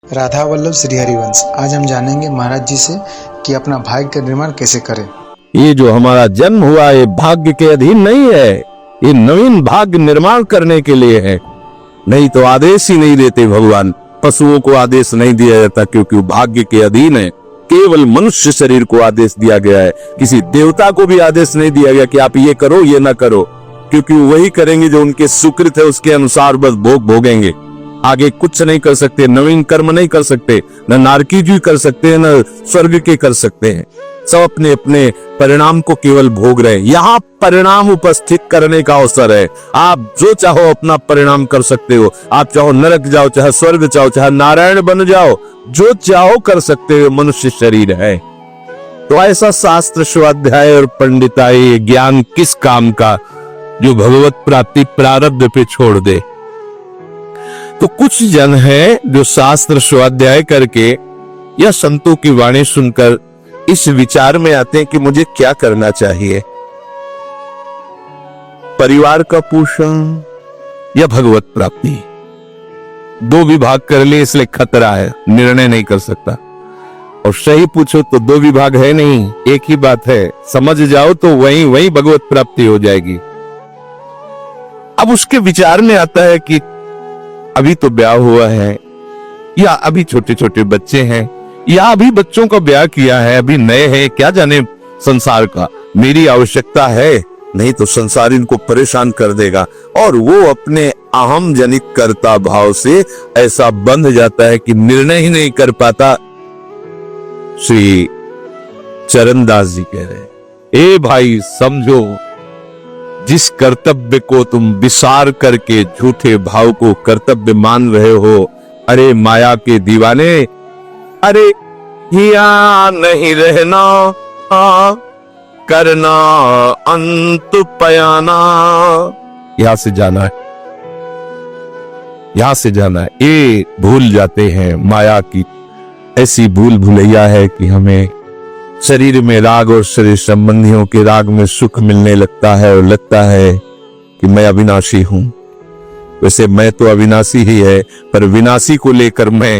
राधा वल्लभ श्री हरिवंश। आज हम जानेंगे महाराज जी से कि अपना भाग्य का निर्माण कैसे करें। ये जो हमारा जन्म हुआ ये भाग्य के अधीन नहीं है, ये नवीन भाग्य निर्माण करने के लिए है। नहीं तो आदेश ही नहीं देते भगवान। पशुओं को आदेश नहीं दिया जाता क्योंकि वो भाग्य के अधीन है। केवल मनुष्य शरीर को आदेश दिया गया है। किसी देवता को भी आदेश नहीं दिया गया कि आप ये करो ये ना करो, क्योंकि वो वही करेंगे जो उनके सुकृत है, उसके अनुसार बस भोग भोगेंगे। आगे कुछ नहीं कर सकते, नवीन कर्म नहीं कर सकते, न नारकी जी कर सकते हैं न स्वर्ग के कर सकते हैं। सब अपने अपने परिणाम को केवल भोग रहे हैं। यहाँ परिणाम उपस्थित करने का अवसर है। आप जो चाहो अपना परिणाम कर सकते हो। आप चाहो नरक जाओ, चाहे स्वर्ग जाओ, चाहे नारायण बन जाओ, जो चाहो कर सकते हो। मनुष्य शरीर है तो ऐसा शास्त्र स्वाध्याय और पंडिताई ज्ञान किस काम का जो भगवत प्राप्ति प्रारब्ध पे छोड़ दे। तो कुछ जन है जो शास्त्र स्वाध्याय करके या संतों की वाणी सुनकर इस विचार में आते हैं कि मुझे क्या करना चाहिए, परिवार का पोषण या भगवत प्राप्ति। दो विभाग कर लिए इसलिए खतरा है, निर्णय नहीं कर सकता। और सही पूछो तो दो विभाग है नहीं, एक ही बात है। समझ जाओ तो वही वही भगवत प्राप्ति हो जाएगी। अब उसके विचार में आता है कि अभी तो ब्याह हुआ है, या अभी छोटे छोटे बच्चे हैं, या अभी बच्चों का ब्याह किया है, अभी नए हैं, क्या जाने संसार का। मेरी आवश्यकता है, नहीं तो संसार इनको परेशान कर देगा। और वो अपने अहम जनित कर्ता भाव से ऐसा बंध जाता है कि निर्णय ही नहीं कर पाता। श्री चरणदास जी कह रहे, ए भाई समझो, जिस कर्तव्य को तुम विसार करके झूठे भाव को कर्तव्य मान रहे हो, अरे माया के दीवाने, अरे यहाँ नहीं रहना, करना अंत पयाना। यहां से जाना है, यहां से जाना है। ये भूल जाते हैं। माया की ऐसी भूल भुलैया है कि हमें शरीर में राग और शरीर संबंधियों के राग में सुख मिलने लगता है और लगता है कि मैं अविनाशी हूं। वैसे मैं तो अविनाशी ही है, पर विनाशी को लेकर मैं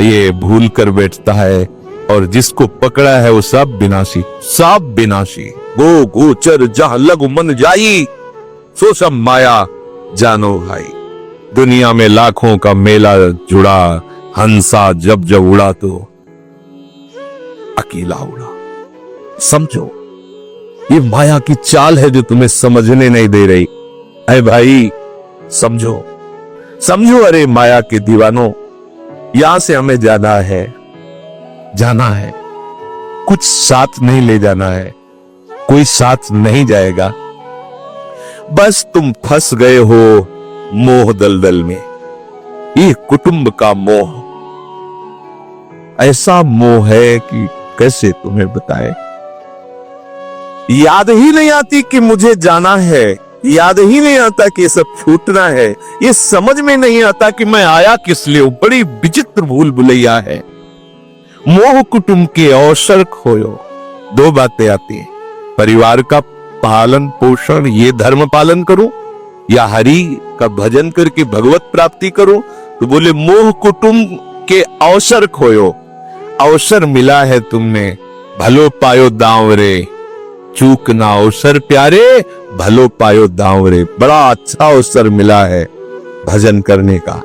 ये भूल कर बैठता है। और जिसको पकड़ा है वो सब विनाशी, सब विनाशी। गो गोचर जहां लगु मन जाई, सो सब माया जानो भाई। दुनिया में लाखों का मेला जुड़ा, हंसा जब जब उड़ा तो अकेला उड़ा। समझो, ये माया की चाल है जो तुम्हें समझने नहीं दे रही। अरे भाई समझो, समझो, अरे माया के दीवानों, यहां से हमें जाना है, जाना है। कुछ साथ नहीं ले जाना है, कोई साथ नहीं जाएगा। बस तुम फंस गए हो मोह दलदल में। ये कुटुंब का मोह ऐसा मोह है कि कैसे तुम्हें बताए। याद ही नहीं आती कि मुझे जाना है, याद ही नहीं आता कि ये सब छूटना है, ये समझ में नहीं आता कि मैं आया किस लिए। बड़ी विचित्र भूल भुलैया है। मोह कुटुंब के अवसर खोयो। दो बातें आती हैं, परिवार का पालन पोषण, ये धर्म पालन करूं, या हरि का भजन करके भगवत प्राप्ति करूं। तो बोले मोह कुटुंब के अवसर खोयो। अवसर मिला है तुमने, भलो पायो दांव रे, चूक ना अवसर प्यारे, भलो पायो दांव रे। बड़ा अच्छा अवसर मिला है भजन करने का,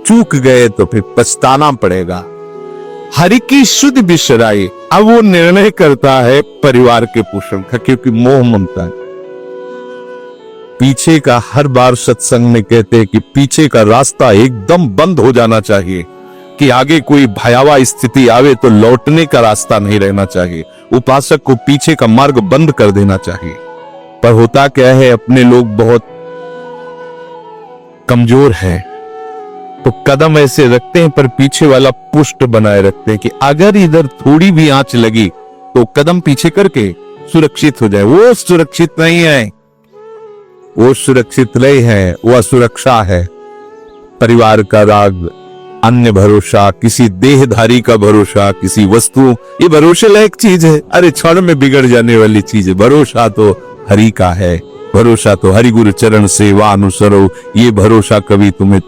चूक गए तो फिर पछताना पड़ेगा। हरि की शुद्ध बिसराई। अब वो निर्णय करता है परिवार के पोषण का, क्योंकि मोह ममता है। पीछे का हर बार सत्संग में कहते हैं कि पीछे का रास्ता एकदम बंद हो जाना चाहिए, कि आगे कोई भयावह स्थिति आवे तो लौटने का रास्ता नहीं रहना चाहिए। उपासक को पीछे का मार्ग बंद कर देना चाहिए। पर होता क्या है, अपने लोग बहुत कमजोर हैं, तो कदम ऐसे रखते हैं पर पीछे वाला पुष्ट बनाए रखते हैं कि अगर इधर थोड़ी भी आंच लगी तो कदम पीछे करके सुरक्षित हो जाए। वो सुरक्षित नहीं है, वो सुरक्षित नहीं है, वो असुरक्षा है। परिवार का राग, अन्य भरोसा, किसी देहधारी का भरोसा, किसी वस्तु, ये भरोसे लायक चीज है, अरे क्षण में बिगड़ जाने वाली चीज है। भरोसा तो हरि का है, भरोसा तो हरि गुरु चरण सेवा अनुसरो। ये भरोसा कभी तुम्हें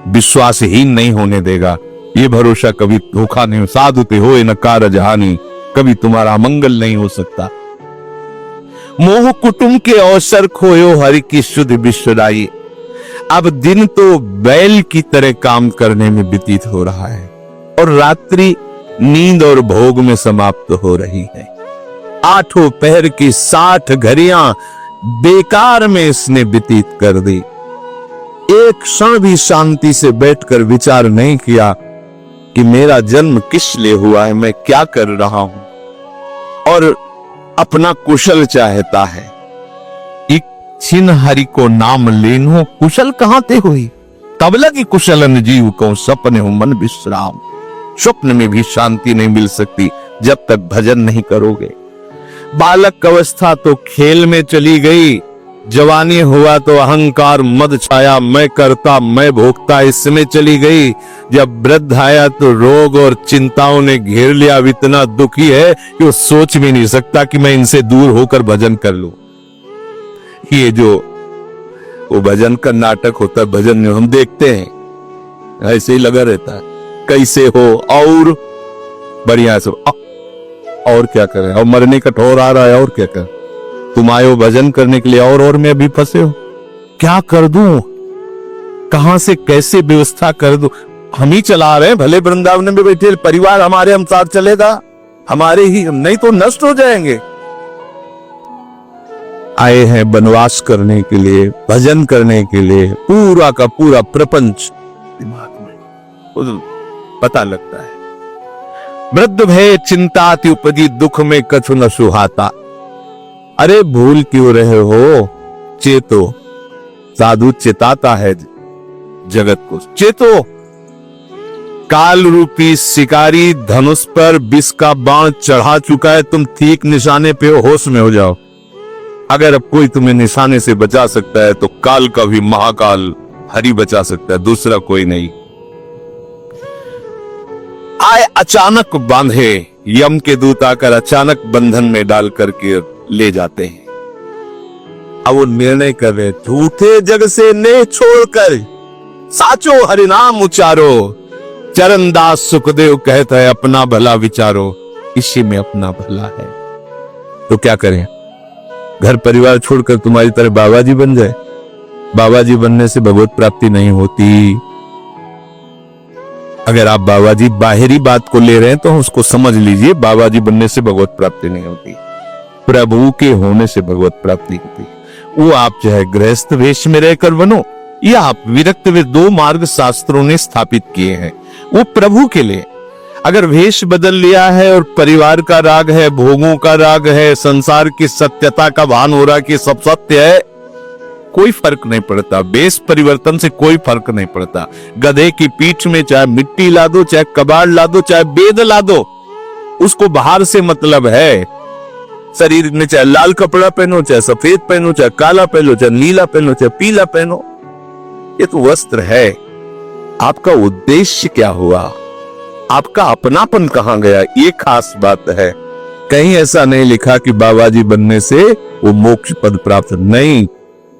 विश्वासहीन नहीं होने देगा। ये भरोसा कभी धोखा नहीं हो। साधुते होए न कारज हानि, कभी तुम्हारा मंगल नहीं हो सकता। मोह कुटुंब के अवसर खोयो हरि की शुद्ध विश्वदाई। अब दिन तो बैल की तरह काम करने में व्यतीत हो रहा है और रात्रि नींद और भोग में समाप्त हो रही है। आठों पहर की 60 घड़ियां बेकार में इसने व्यतीत कर दी। एक क्षण भी शांति से बैठकर विचार नहीं किया कि मेरा जन्म किस लिए हुआ है, मैं क्या कर रहा हूं, और अपना कुशल चाहता है। एक छिन हरि को नाम लेनो कुशल कहां ते हुई, तब लगी कुशलन जीव को सपने हो मन विश्राम। स्वप्न में भी शांति नहीं मिल सकती जब तक भजन नहीं करोगे। बालक अवस्था तो खेल में चली गई, जवानी हुआ तो अहंकार मद छाया, मैं करता मैं भोगता इसमें चली गई। जब वृद्ध आया तो रोग और चिंताओं ने घेर लिया। अब इतना दुखी है कि वो सोच भी नहीं सकता कि मैं इनसे दूर होकर भजन कर लूं। ये जो वो भजन का नाटक होता है, भजन में हम देखते हैं ऐसे ही लगा रहता है, कैसे हो और बढ़िया से और क्या करें, और मरने का ठोर आ रहा है और क्या करें। तुम आए हो भजन करने के लिए और मैं भी फंसे हो, क्या कर दूं, कहां से कैसे व्यवस्था कर दूं। हम ही चला रहे हैं, भले वृंदावन में बैठे परिवार हमारे हम साथ चलेगा, हमारे ही, नहीं तो नष्ट हो जाएंगे। आए हैं वनवास करने के लिए, भजन करने के लिए, पूरा का पूरा प्रपंच दिमाग में पता लगता है। वृद्ध भय चिंताति उपजी, दुख में कछु न सुहाता। अरे भूल क्यों रहे हो, चेतो। साधु चिताता है जगत को, चेतो। काल रूपी शिकारी धनुष पर विष का बाण चढ़ा चुका है, तुम ठीक निशाने पे हो, होश में हो जाओ। अगर अब कोई तुम्हें निशाने से बचा सकता है तो काल का भी महाकाल हरि बचा सकता है, दूसरा कोई नहीं। आए अचानक बांधे, यम के दूत आकर अचानक बंधन में डाल करके ले जाते हैं। अब वो निर्णय कर रहे, झूठे जग से ने छोड़कर साचो हरिनाम उचारो। चरणदास सुखदेव कहता है अपना भला विचारो, इसी में अपना भला है। तो क्या करें, घर परिवार छोड़कर तुम्हारी तरह बाबा जी बन जाए। बाबा जी बनने से भगवत प्राप्ति नहीं होती। अगर आप बाबा जी बाहरी बात को ले रहे हैं तो उसको समझ लीजिए, बाबा जी बनने से भगवत प्राप्ति नहीं होती, प्रभु के होने से भगवत प्राप्ति होती। वो आप चाहे गृहस्थ वेश में रहकर बनो या आप विरक्त वे, 2 मार्ग शास्त्रों ने स्थापित किए हैं, वो प्रभु के लिए। अगर वेश बदल लिया है और परिवार का राग है, भोगों का राग है, संसार की सत्यता का भान हो रहा कि सब सत्य है, कोई फर्क नहीं पड़ता। वेश परिवर्तन से कोई फर्क नहीं पड़ता। गधे की पीठ में चाहे मिट्टी ला दो, चाहे कबाड़ ला दो, चाहे बेद ला दो, उसको बाहर से मतलब है। शरीर में चाहे लाल कपड़ा पहनो, चाहे सफेद पहनो, चाहे काला पहनो, चाहे नीला पहनो, चाहे पीला पहनो, ये तो वस्त्र है। आपका उद्देश्य क्या हुआ, आपका अपनापन कहां गया, ये खास बात है। कहीं ऐसा नहीं लिखा कि बाबा जी बनने से वो मोक्ष पद प्राप्त, नहीं।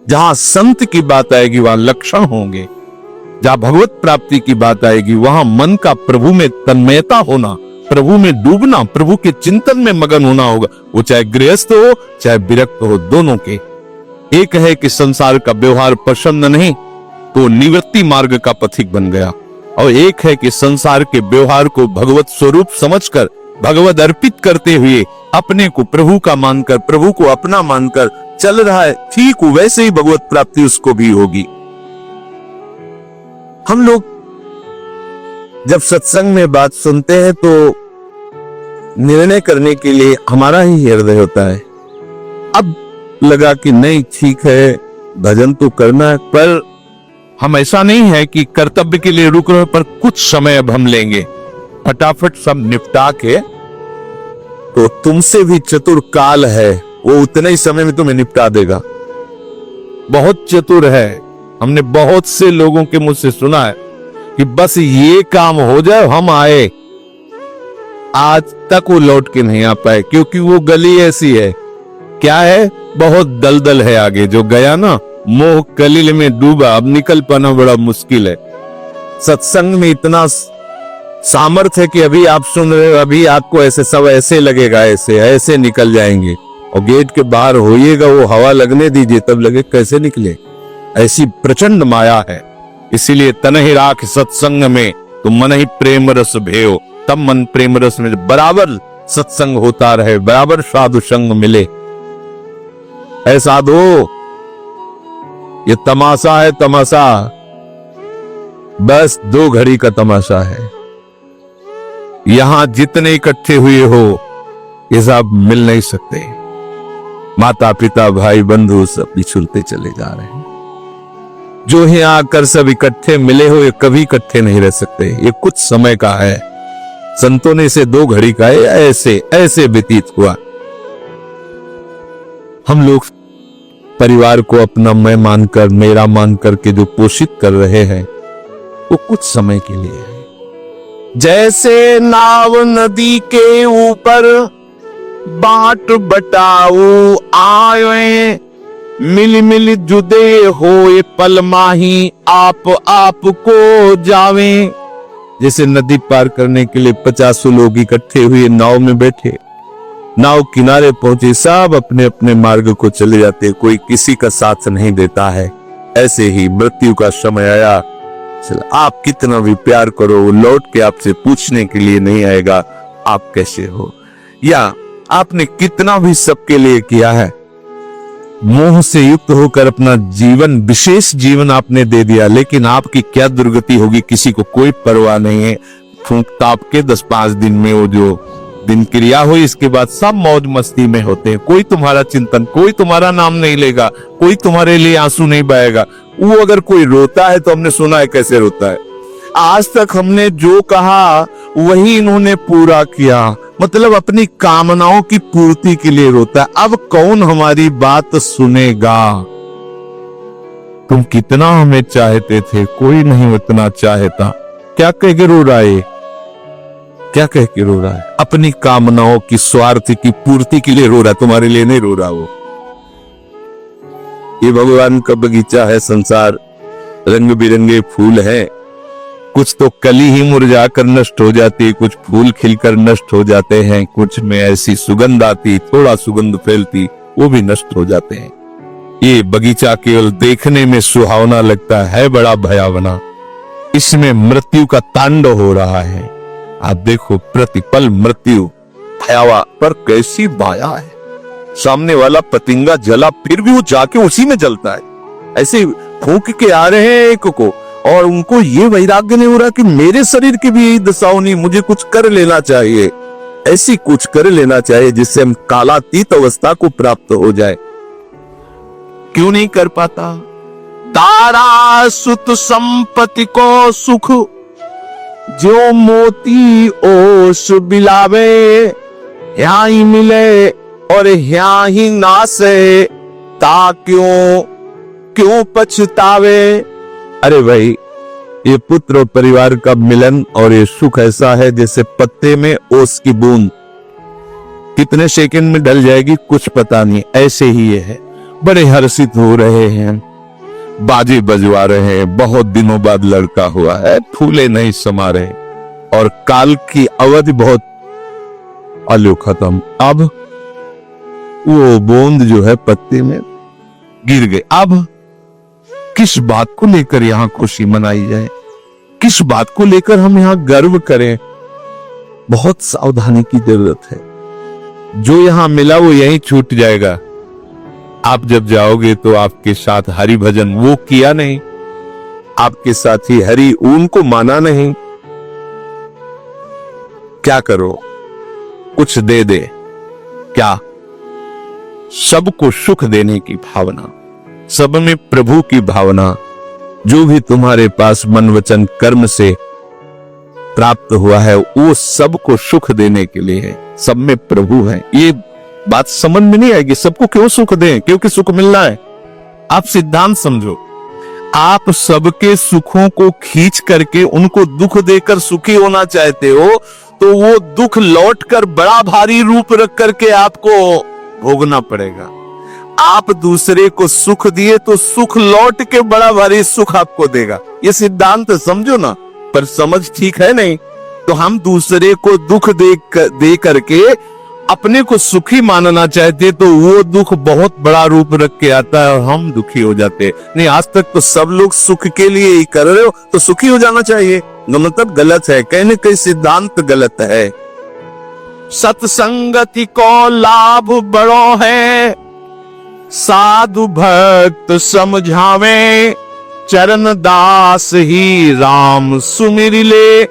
जहां संत की बात आएगी वहां लक्षण होंगे, जहां भगवत प्राप्ति की बात आएगी वहां मन का प्रभु में तन्मयता होना, प्रभु में डूबना, प्रभु के चिंतन में मगन होना होगा। वो चाहे गृहस्थ हो चाहे विरक्त हो, दोनों के। एक है कि संसार का व्यवहार पसंद नहीं तो निवृत्ति मार्ग का पथिक बन गया, और एक है कि संसार के व्यवहार को भगवत स्वरूप समझकर, भगवत अर्पित करते हुए अपने को प्रभु का मानकर, प्रभु को अपना मानकर चल रहा है, ठीक वैसे ही भगवत प्राप्ति उसको भी होगी। हम लोग जब सत्संग में बात सुनते हैं तो निर्णय करने के लिए हमारा ही हृदय होता है। अब लगा कि नहीं ठीक है, भजन तो करना है, पर हम ऐसा नहीं है कि कर्तव्य के लिए रुक रहे, पर कुछ समय अब हम लेंगे, फटाफट सब निपटा के। तो तुमसे भी चतुर काल है, वो उतने ही समय में तुम्हें निपटा देगा। बहुत चतुर है। हमने बहुत से लोगों के मुंह से सुना है कि बस ये काम हो जाए हम आए, आज तक वो लौट के नहीं आ पाए, क्योंकि वो गली ऐसी है, क्या है, बहुत दलदल है आगे। जो गया ना मोह कलिल में डूबा, अब निकल पाना बड़ा मुश्किल है। सत्संग में इतना सामर्थ्य है कि अभी आप सुन रहे हो, अभी आपको ऐसे सब ऐसे लगेगा, ऐसे ऐसे निकल जाएंगे, और गेट के बाहर होइएगा, वो हवा लगने दीजिए, तब लगे कैसे निकले। ऐसी प्रचंड माया है। इसीलिए तन ही राख सत्संग में तो मन ही प्रेम रस भेयो, तब मन प्रेम रस में बराबर सत्संग होता रहे, बराबर साधु संग मिले। ऐ साधु, ये तमाशा है, तमाशा बस 2 घड़ी का तमाशा है। यहां जितने इकट्ठे हुए हो ये सब मिल नहीं सकते। माता पिता भाई बंधु सब बिछुड़ते चले जा रहे हैं। जो यहाँ आकर सब इकट्ठे मिले हो, ये कभी इकट्ठे नहीं रह सकते। ये कुछ समय का है। संतों ने इसे 2 घड़ी का है, ऐसे ऐसे व्यतीत हुआ। हम लोग परिवार को अपना मैं मानकर, मेरा मानकर के जो पोषित कर रहे हैं, वो कुछ समय के लिए है। जैसे नाव नदी के ऊपर बाट बटाऊ आए, मिल मिल जुदे होए पल माही आप को जावे। जैसे नदी पार करने के लिए 50 लोग इकट्ठे हुए नाव में बैठे, नाव किनारे पहुंचे, सब अपने अपने मार्ग को चले जाते, कोई किसी का साथ नहीं देता है। ऐसे ही मृत्यु का समय आया, आप कितना भी प्यार करो, वो लौट के आपसे पूछने के लिए नहीं आएगा आप कैसे हो, या आपने कितना भी सबके लिए किया है, मोह से युक्त होकर अपना जीवन, विशेष जीवन आपने दे दिया, लेकिन आपकी क्या दुर्गति होगी किसी को कोई परवाह नहीं है। फूंक ताप के 10-5 दिन में वो जो दिन क्रिया हुई, इसके बाद सब मौज मस्ती में होते हैं। कोई तुम्हारा चिंतन, कोई तुम्हारा नाम नहीं लेगा, कोई तुम्हारे लिए आंसू नहीं बहेगा। वो अगर कोई रोता है तो हमने सुना है कैसे रोता है। आज तक हमने जो कहा वही इन्होंने पूरा किया, मतलब अपनी कामनाओं की पूर्ति के लिए रोता है। अब कौन हमारी बात सुनेगा। तुम कितना हमें चाहते थे, कोई नहीं उतना चाहता। क्या कह के रो रहा है, क्या कह के रो रहा है? अपनी कामनाओं की, स्वार्थ की पूर्ति के लिए रो रहा है, तुम्हारे लिए नहीं रो रहा वो। ये भगवान का बगीचा है संसार, रंग बिरंगे फूल हैं। कुछ तो कली ही मुरझाकर नष्ट हो जाती है, कुछ फूल खिलकर नष्ट हो जाते हैं, कुछ में ऐसी सुगंध आती, थोड़ा सुगंध फैलती, वो भी नष्ट हो जाते हैं। ये बगीचा केवल देखने में सुहावना लगता है, बड़ा भयावना। इसमें मृत्यु का तांडव हो रहा है। आप देखो, प्रतिपल मृत्यु भयावा, पर कैसी माया है। सामने वाला पतिंगा जला, फिर भी वो जाके उसी में जलता है। ऐसे फूंक के आ रहे हैं एक को, और उनको ये वैराग्य नहीं हो रहा कि मेरे शरीर की भी यही दशा होनी, मुझे कुछ कर लेना चाहिए, ऐसी कुछ कर लेना चाहिए जिससे हम कालातीत अवस्था को प्राप्त हो जाए। क्यों नहीं कर पाता? तारा सुत संपत्ति को सुख, जो मोती ओस बिलावे, यहाँ ही मिले और यहाँ ही नासे, ता क्यों पछतावे। अरे भाई, ये पुत्र और परिवार का मिलन और ये सुख ऐसा है जैसे पत्ते में ओस की बूंद, कितने सेकंड में ढल जाएगी कुछ पता नहीं। ऐसे ही ये है। बड़े हर्षित हो रहे हैं, बाजे बजवा रहे हैं, बहुत दिनों बाद लड़का हुआ है, फूले नहीं समा रहे, और काल की अवधि बहुत आलू खत्म। अब वो बूंद जो है पत्ते में गिर गई। अब किस बात को लेकर यहां खुशी मनाई जाए, किस बात को लेकर हम यहां गर्व करें? बहुत सावधानी की जरूरत है। जो यहां मिला वो यहीं छूट जाएगा। आप जब जाओगे तो आपके साथ हरि भजन वो किया नहीं, आपके साथ ही हरि उनको माना नहीं, क्या करो? कुछ दे दे क्या? सबको सुख देने की भावना, सब में प्रभु की भावना, जो भी तुम्हारे पास मन वचन कर्म से प्राप्त हुआ है वो सबको सुख देने के लिए है। सब में प्रभु है। ये बात समझ में नहीं आएगी, सबको क्यों सुख दें? क्योंकि सुख मिलना है। आप सिद्धांत समझो, आप सबके सुखों को खींच करके उनको दुख देकर सुखी होना चाहते हो, तो वो दुख लौटकर बड़ा भारी रूप रख करके आपको भोगना पड़ेगा। आप दूसरे को सुख दिए तो सुख लौट के बड़ा भारी सुख आपको देगा। ये सिद्धांत समझो ना, पर समझ ठीक है नहीं। तो हम दूसरे को दुख दे करके अपने को सुखी मानना चाहते, तो वो दुख बहुत बड़ा रूप रख के आता है और हम दुखी हो जाते। नहीं, आज तक तो सब लोग सुख के लिए ही कर रहे हो, तो सुखी हो जाना चाहिए। मतलब गलत है, कहीं न कहीं सिद्धांत गलत है। सत्संगति को लाभ बड़ो है, साधु भक्त समझावे, चरण दास ही राम सुमिर ले,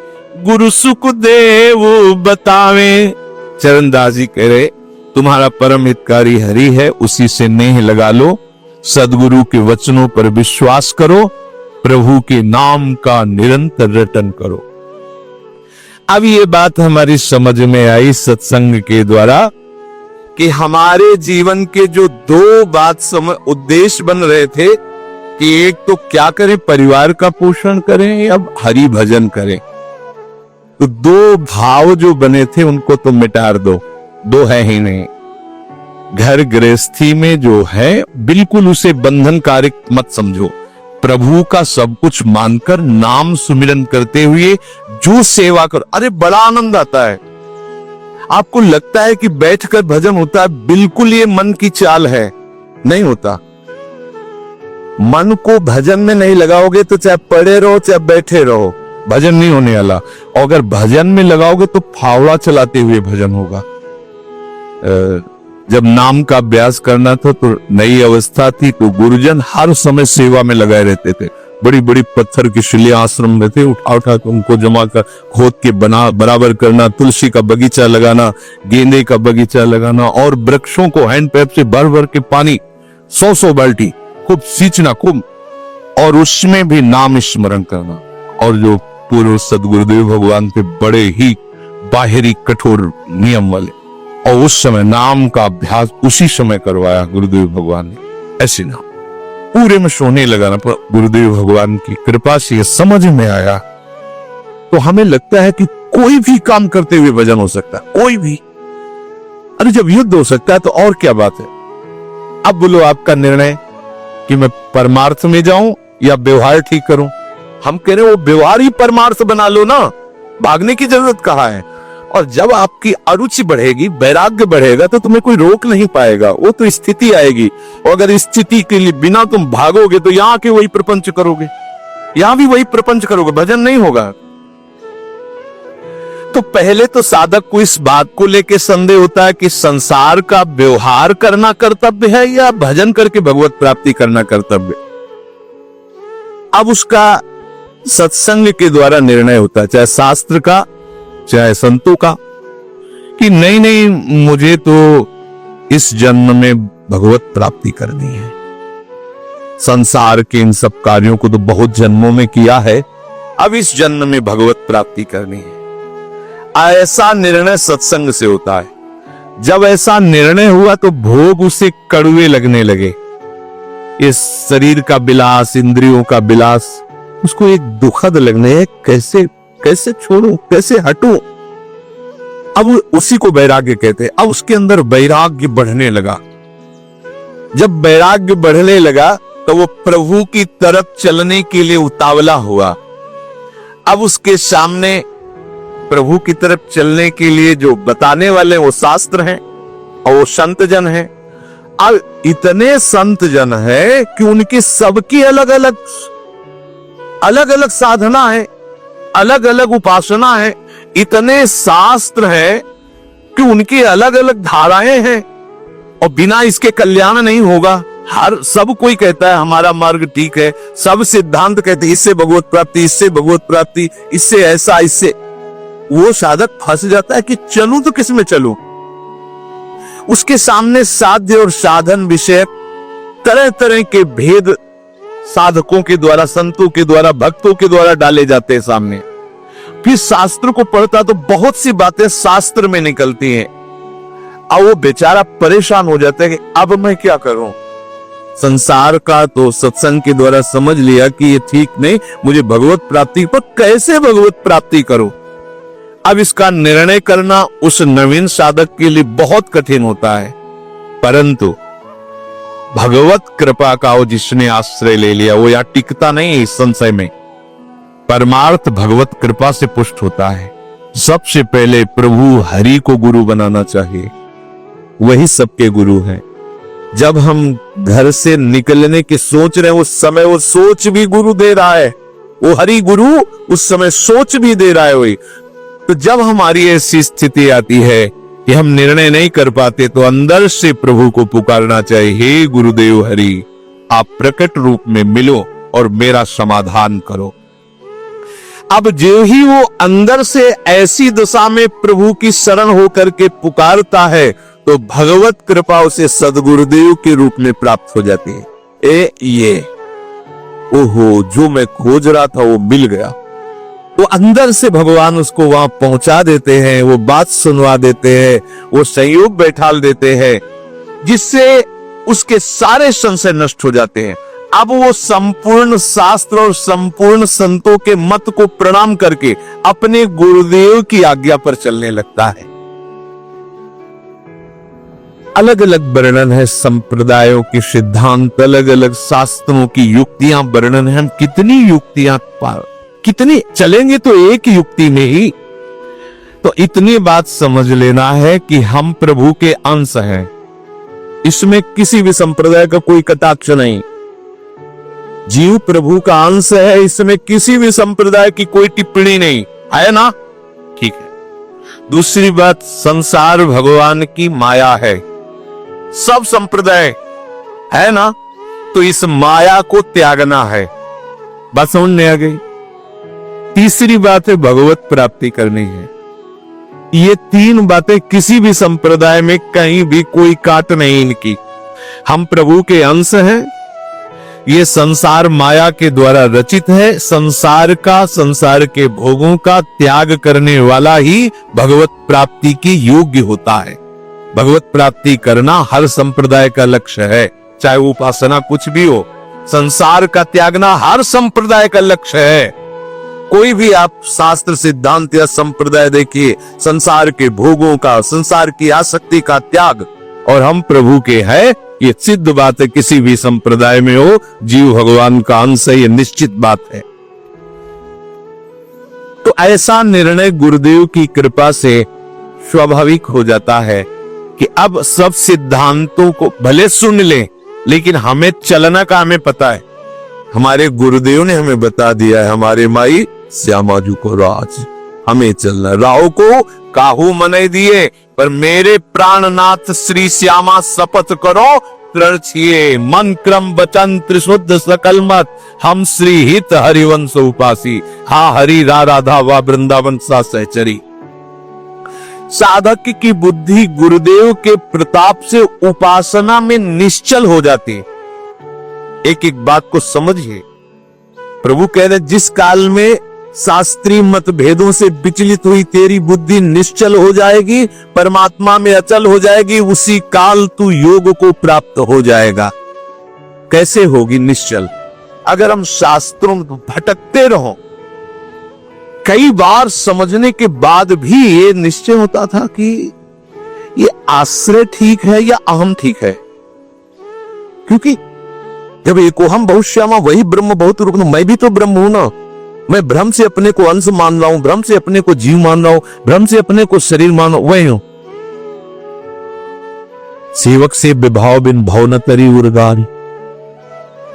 गुरु सुख देव बतावे। चरणदास जी कह रहे, तुम्हारा परम हितकारी हरि है, उसी से नेह लगा लो, सदगुरु के वचनों पर विश्वास करो, प्रभु के नाम का निरंतर रटन करो। अब ये बात हमारी समझ में आई सत्संग के द्वारा कि हमारे जीवन के जो दो बात उद्देश्य बन रहे थे कि एक तो क्या करें, परिवार का पोषण करें या हरि भजन करें, तो दो भाव जो बने थे उनको तो मिटा दो, दो है ही नहीं। घर गृहस्थी में जो है बिल्कुल उसे बंधनकारक मत समझो, प्रभु का सब कुछ मानकर नाम सुमिरन करते हुए जो सेवा करो। अरे बड़ा आनंद आता है। आपको लगता है कि बैठकर भजन होता है, बिल्कुल ये मन की चाल है, नहीं होता। मन को भजन में नहीं लगाओगे तो चाहे पड़े रहो चाहे बैठे रहो, भजन नहीं होने वाला। और अगर भजन में लगाओगे तो फावड़ा चलाते हुए भजन होगा। जब नाम का अभ्यास करना था तो नई अवस्था थी, तो गुरुजन हर समय सेवा में लगाए रहते थे। बड़ी बड़ी पत्थर की शिलियां आश्रम में थे, उठा उठा के उनको जमा कर खोद के बराबर करना, तुलसी का बगीचा लगाना, गेंदे का बगीचा लगाना, और वृक्षों को हैंड पैप से भर भर के पानी 100 बाल्टी खूब सींचना खूब, और उसमें भी नाम स्मरण करना। और जो पूर्व सदगुरुदेव भगवान थे, बड़े ही बाहरी कठोर नियम वाले, और उस समय नाम का अभ्यास उसी समय करवाया गुरुदेव भगवान ने। ऐसे ना पूरे में सोने लगाना, पर गुरुदेव भगवान की कृपा से समझ में आया। तो हमें लगता है कि कोई भी काम करते हुए भजन हो सकता है, कोई भी। अरे जब युद्ध हो सकता है तो और क्या बात है। अब बोलो आपका निर्णय कि मैं परमार्थ में जाऊं या व्यवहार ठीक करूं। हम कह रहे हैं वो व्यवहार ही परमार्थ बना लो ना, भागने की जरूरत कहाँ है। और जब आपकी अरुचि बढ़ेगी, वैराग्य बढ़ेगा, तो तुम्हें कोई रोक नहीं पाएगा। वो तो स्थिति आएगी, और अगर इस स्थिति के लिए बिना तुम भागोगे तो यहाँ के वही प्रपंच करोगे, यहां भी वही प्रपंच करोगे, भजन नहीं होगा। तो पहले तो साधक को इस बात को लेकर संदेह होता है कि संसार का व्यवहार करना कर्तव्य है या भजन करके भगवत प्राप्ति करना कर्तव्य। अब उसका सत्संग के द्वारा निर्णय होता है, चाहे शास्त्र का चाहे संतों का, कि नहीं नहीं मुझे तो इस जन्म में भगवत प्राप्ति करनी है। संसार के इन सब कार्यों को तो बहुत जन्मों में किया है, अब इस जन्म में भगवत प्राप्ति करनी है। ऐसा निर्णय सत्संग से होता है। जब ऐसा निर्णय हुआ तो भोग उसे कड़वे लगने लगे। इस शरीर का विलास, इंद्रियों का विलास उसको एक दुखद लगने है। कैसे छोड़ूं, कैसे हटूं। अब उसी को वैराग्य कहते हैं। अब उसके अंदर वैराग्य बढ़ने लगा। जब वैराग्य बढ़ने लगा तो वो प्रभु की तरफ चलने के लिए उतावला हुआ। अब उसके सामने प्रभु की तरफ चलने के लिए जो बताने वाले वो शास्त्र हैं और वो संत जन हैं। अब इतने संत जन है कि उनकी सबकी अलग अलग साधना है, अलग अलग उपासना है। इतने शास्त्र है कि उनकी अलग अलग धाराएं हैं, और बिना इसके कल्याण नहीं होगा। सब कोई कहता है हमारा मार्ग ठीक है, सब सिद्धांत कहते हैं इससे भगवत प्राप्ति, इससे भगवत प्राप्ति, इससे ऐसा, इससे। वो साधक फंस जाता है कि चलूं तो किस में चलूं। उसके सामने साध्य और साधन विषय तरह तरह के भेद साधकों के द्वारा, संतों के द्वारा, भक्तों के द्वारा डाले जाते हैं सामने। फिर शास्त्र को पढ़ता तो बहुत सी बातें शास्त्र में निकलती हैं, और वो बेचारा परेशान हो जाता है कि अब मैं क्या करूं। संसार का तो सत्संग के द्वारा समझ लिया कि ये ठीक नहीं, मुझे भगवत प्राप्ति, पर कैसे भगवत प्राप्ति करो। अब इसका निर्णय करना उस नवीन साधक के लिए बहुत कठिन होता है। परंतु भगवत कृपा का वो जिसने आश्रय ले लिया वो यहाँ टिकता नहीं है इस संशय में। परमार्थ भगवत कृपा से पुष्ट होता है। सबसे पहले प्रभु हरि को गुरु बनाना चाहिए, वही सबके गुरु हैं। जब हम घर से निकलने की सोच रहे हैं उस समय वो सोच भी गुरु दे रहा है, वो हरि गुरु उस समय सोच भी दे रहा है वही। तो जब हमारी ऐसी स्थिति आती है कि हम निर्णय नहीं कर पाते तो अंदर से प्रभु को पुकारना चाहिए, हे गुरुदेव हरि, आप प्रकट रूप में मिलो और मेरा समाधान करो। अब जो ही वो अंदर से ऐसी दशा में प्रभु की शरण होकर के पुकारता है तो भगवत कृपा उसे सदगुरुदेव के रूप में प्राप्त हो जाती है। ये ओहो, जो मैं खोज रहा था वो मिल गया। वो अंदर से भगवान उसको वहां पहुंचा देते हैं, वो बात सुनवा देते हैं, वो संयोग बैठाल देते हैं, जिससे उसके सारे संशय नष्ट हो जाते हैं। अब वो संपूर्ण शास्त्र और संपूर्ण संतों के मत को प्रणाम करके अपने गुरुदेव की आज्ञा पर चलने लगता है। अलग अलग वर्णन है संप्रदायों के सिद्धांत, अलग अलग शास्त्रों की युक्तियां वर्णन है। हम कितनी युक्तियां कितनी चलेंगे तो एक युक्ति में ही। तो इतनी बात समझ लेना है कि हम प्रभु के अंश हैं, इसमें किसी भी संप्रदाय का कोई कटाक्ष नहीं। जीव प्रभु का अंश है, इसमें किसी भी संप्रदाय की कोई टिप्पणी नहीं है ना, ठीक है। दूसरी बात, संसार भगवान की माया है, सब संप्रदाय है ना, तो इस माया को त्यागना है। बात समझ में आ गई। तीसरी बात है भगवत प्राप्ति करनी है। ये तीन बातें किसी भी संप्रदाय में कहीं भी कोई काट नहीं इनकी। हम प्रभु के अंश हैं, ये संसार माया के द्वारा रचित है। संसार का, संसार के भोगों का त्याग करने वाला ही भगवत प्राप्ति के योग्य होता है। भगवत प्राप्ति करना हर संप्रदाय का लक्ष्य है, चाहे उपासना कुछ भी हो। संसार का त्यागना हर संप्रदाय का लक्ष्य है। कोई भी आप शास्त्र सिद्धांत या संप्रदाय देखिए, संसार के भोगों का, संसार की आसक्ति का त्याग, और हम प्रभु के हैं, ये सिद्ध बात है। किसी भी संप्रदाय में हो, जीव भगवान का अंश है, ये निश्चित बात है। तो ऐसा निर्णय गुरुदेव की कृपा से स्वाभाविक हो जाता है कि अब सब सिद्धांतों को भले सुन ले, लेकिन हमें चलना का हमें पता है। हमारे गुरुदेव ने हमें बता दिया है, हमारे माई श्यामाजू को राज, हमें चलना। राव को काहू मने दिए, पर मेरे प्राणनाथ श्री श्यामा शपथ करो तृण छिए, मन क्रम वचन त्रिशुद्ध सकल मत, हम श्री हित हरिवंश उपासी, हा हरि रा राधा वा वृंदावन सा सहचरी। साधक की बुद्धि गुरुदेव के प्रताप से उपासना में निश्चल हो जाती है। एक एक बात को समझिए। प्रभु कह रहे, जिस काल में शास्त्रीय मतभेदों से विचलित हुई तेरी बुद्धि निश्चल हो जाएगी, परमात्मा में अचल हो जाएगी, उसी काल तू योग को प्राप्त हो जाएगा। कैसे होगी निश्चल? अगर हम शास्त्रों में भटकते रहो, कई बार समझने के बाद भी ये निश्चय होता था कि ये आश्रय ठीक है या अहम ठीक है, क्योंकि जब एक हम बहुत श्यामा वही ब्रह्म बहुत रूप, मैं भी तो ब्रह्म हूं ना। मैं भ्रम से अपने को अंश मान रहा हूं, भ्रम से अपने को जीव मान रहा हूं, भ्रम से अपने को शरीर मान रहा हूं, वही हूं। सेवक से विभाव बिन भाव न तरी उर्गारी,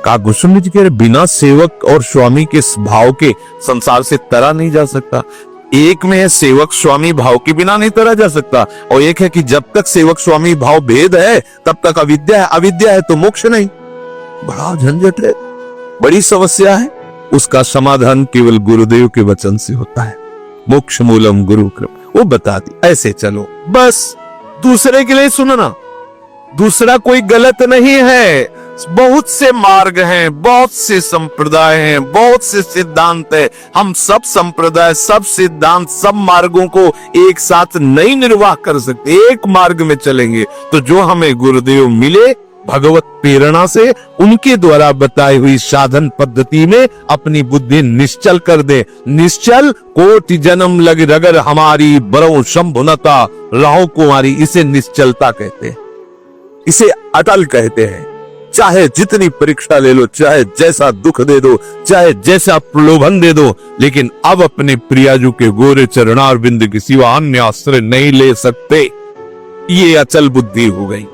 का गोस्वामी जी कह रहे, बिना सेवक और स्वामी के भाव के संसार से तरा नहीं जा सकता। एक में है सेवक स्वामी भाव के बिना नहीं तरा जा सकता, और एक है कि जब तक सेवक स्वामी भाव भेद है तब तक अविद्या है, अविद्या है तो मोक्ष नहीं। बड़ा झंझट है, बड़ी समस्या है। उसका समाधान केवल गुरुदेव के वचन से होता है। मोक्ष मूलम गुरु कृपा, वो बता दी, ऐसे चलो बस। दूसरे के लिए सुनना, दूसरा कोई गलत नहीं है। बहुत से मार्ग हैं, बहुत से संप्रदाय हैं, बहुत से सिद्धांत है। हम सब संप्रदाय, सब सिद्धांत, सब मार्गों को एक साथ नहीं निर्वाह कर सकते। एक मार्ग में चलेंगे तो जो हमें गुरुदेव मिले भगवत प्रेरणा से, उनके द्वारा बताई हुई साधन पद्धति में अपनी बुद्धि निश्चल कर दे। निश्चल कोटि जन्म लग रगर हमारी बरौ शंभुनता रहो कुमारी, इसे निश्चलता कहते हैं, इसे अटल कहते हैं। चाहे जितनी परीक्षा ले लो, चाहे जैसा दुख दे दो, चाहे जैसा प्रलोभन दे दो, लेकिन अब अपने प्रियाजू के गोरे चरणार बिंद के सिवा अन्य आश्रय नहीं ले सकते। ये अचल बुद्धि हो गई।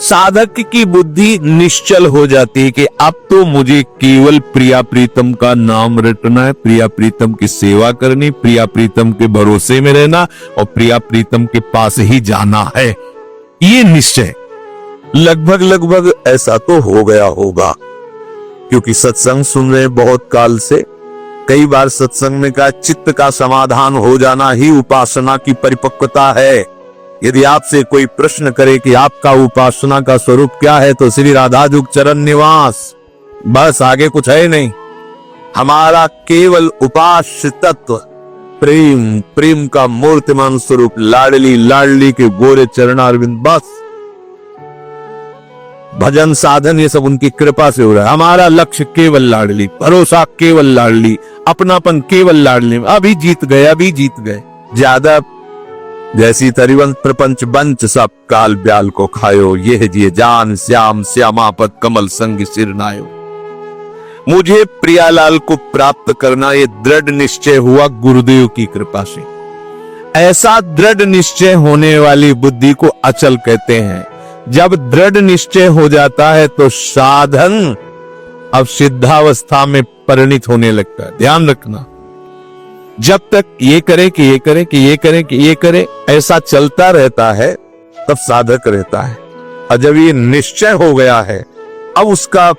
साधक की बुद्धि निश्चल हो जाती है कि अब तो मुझे केवल प्रिया प्रीतम का नाम रटना है, प्रिया प्रीतम की सेवा करनी, प्रिया प्रीतम के भरोसे में रहना और प्रिया प्रीतम के पास ही जाना है। ये निश्चय लगभग ऐसा तो हो गया होगा, क्योंकि सत्संग सुन रहे बहुत काल से। कई बार सत्संग में कहा चित्त का समाधान हो जाना ही उपासना की परिपक्वता है। यदि आपसे कोई प्रश्न करे कि आपका उपासना का स्वरूप क्या है, तो श्री राधाजुग चरण निवास, बस आगे कुछ है नहीं। हमारा केवल उपास्य तत्व प्रेम, प्रेम का मूर्तिमान स्वरूप लाडली लाडली के गोरे चरणारविंद, बस। भजन साधन ये सब उनकी कृपा से हो रहा है। हमारा लक्ष्य केवल लाडली, भरोसा केवल लाडली, अपनापन केवल लाडली। अभी जीत गए। ज्यादा जैसी तरिवंत प्रपंच बंच सब काल ब्याल को खायो, यह जिये जान श्याम श्यामापद कमल संग सिर नायो। मुझे प्रियालाल को प्राप्त करना ये दृढ़ निश्चय हुआ गुरुदेव की कृपा से। ऐसा दृढ़ निश्चय होने वाली बुद्धि को अचल कहते हैं। जब दृढ़ निश्चय हो जाता है तो साधन अब सिद्धावस्था में परिणित होने लगता है। ध्यान रखना, जब तक ये करे कि ये करे कि ये करे कि ये करे ऐसा चलता रहता है, तब साधक रहता है। और जब ये निश्चय हो गया है, अब उसका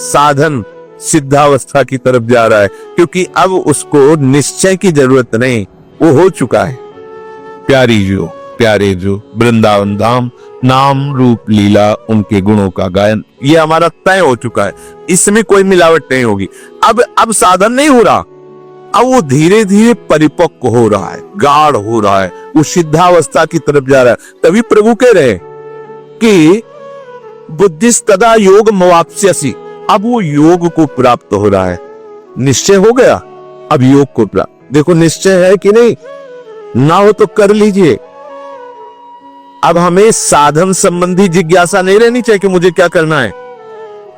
साधन सिद्धावस्था की तरफ जा रहा है, क्योंकि अब उसको निश्चय की जरूरत नहीं, वो हो चुका है। प्यारे जो वृंदावन धाम नाम रूप लीला उनके गुणों का गायन, ये हमारा तय हो चुका है। इसमें कोई मिलावट नहीं होगी। अब साधन नहीं हो रहा, अब वो धीरे धीरे परिपक्व हो रहा है, गाढ़ हो रहा है, वो सिद्धावस्था की तरफ जा रहा है। तभी प्रभु कह रहे कि बुद्धिस्तदा योग मवाप्स्यसि, अब वो योग को प्राप्त हो रहा है। निश्चय हो गया, अब योग को प्राप्त। देखो निश्चय है कि नहीं, ना हो तो कर लीजिए। अब हमें साधन संबंधी जिज्ञासा नहीं रहनी चाहिए कि मुझे क्या करना है।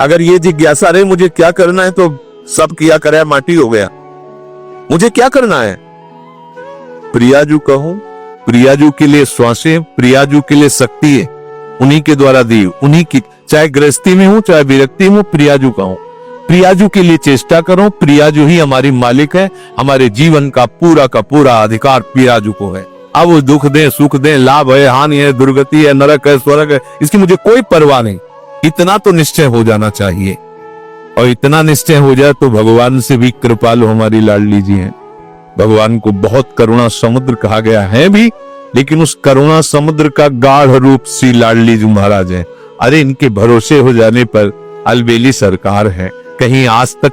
अगर ये जिज्ञासा रहे मुझे क्या करना है, तो सब किया कराया माटी हो गया। मुझे क्या करना है? प्रियाजू कहूं, प्रियाजू के लिए श्वासें, प्रियाजू के लिए शक्ति है, उन्हीं के द्वारा दी, उन्हीं की, चाहे गृहस्थी में हूं चाहे विरक्ति में हूं, प्रियाजू कहूं। प्रियाजू के लिए चेष्टा करो। प्रियाजू ही हमारी मालिक है। हमारे जीवन का पूरा अधिकार प्रियाजू को है। अब वो दुख दे सुख दे, लाभ है हानि है, दुर्गति है, नरक है स्वर्ग है, इसकी मुझे कोई परवाह नहीं। इतना तो निश्चय हो जाना चाहिए। और इतना निश्चय हो जाए तो भगवान से भी कृपालु हमारी लाडली जी हैं। भगवान को बहुत करुणा समुद्र कहा गया है भी, लेकिन उस करुणा समुद्र का गाढ़ रूप श्री लाडली जी महाराज है। अरे इनके भरोसे हो जाने पर अलबेली सरकार है, कहीं आज तक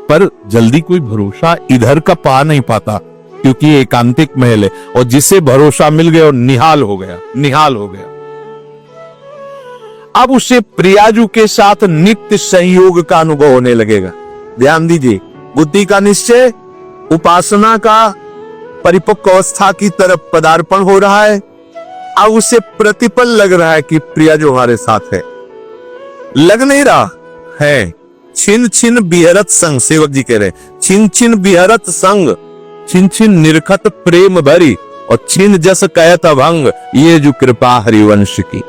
पर जल्दी कोई भरोसा इधर का पा नहीं पाता, क्योंकि एकांतिक महल है। और जिसे भरोसा मिल गया और निहाल हो गया। अब उसे प्रियाजू के साथ नित्य संयोग का अनुभव होने लगेगा। ध्यान दीजिए, बुद्धि का निश्चय, उपासना का परिपक्व अवस्था की तरफ पदार्पण हो रहा है। अब उसे प्रतिपल लग रहा है कि प्रियाजू हमारे साथ है। लग नहीं रहा है। छिन छिन बिहरत संग, सेवक जी कह रहे, छिन छिन बिहरत संग, छिन छिन निरखत प्रेम भरी, और छिन जस कहत अभंग, ये जो कृपा हरिवंश की।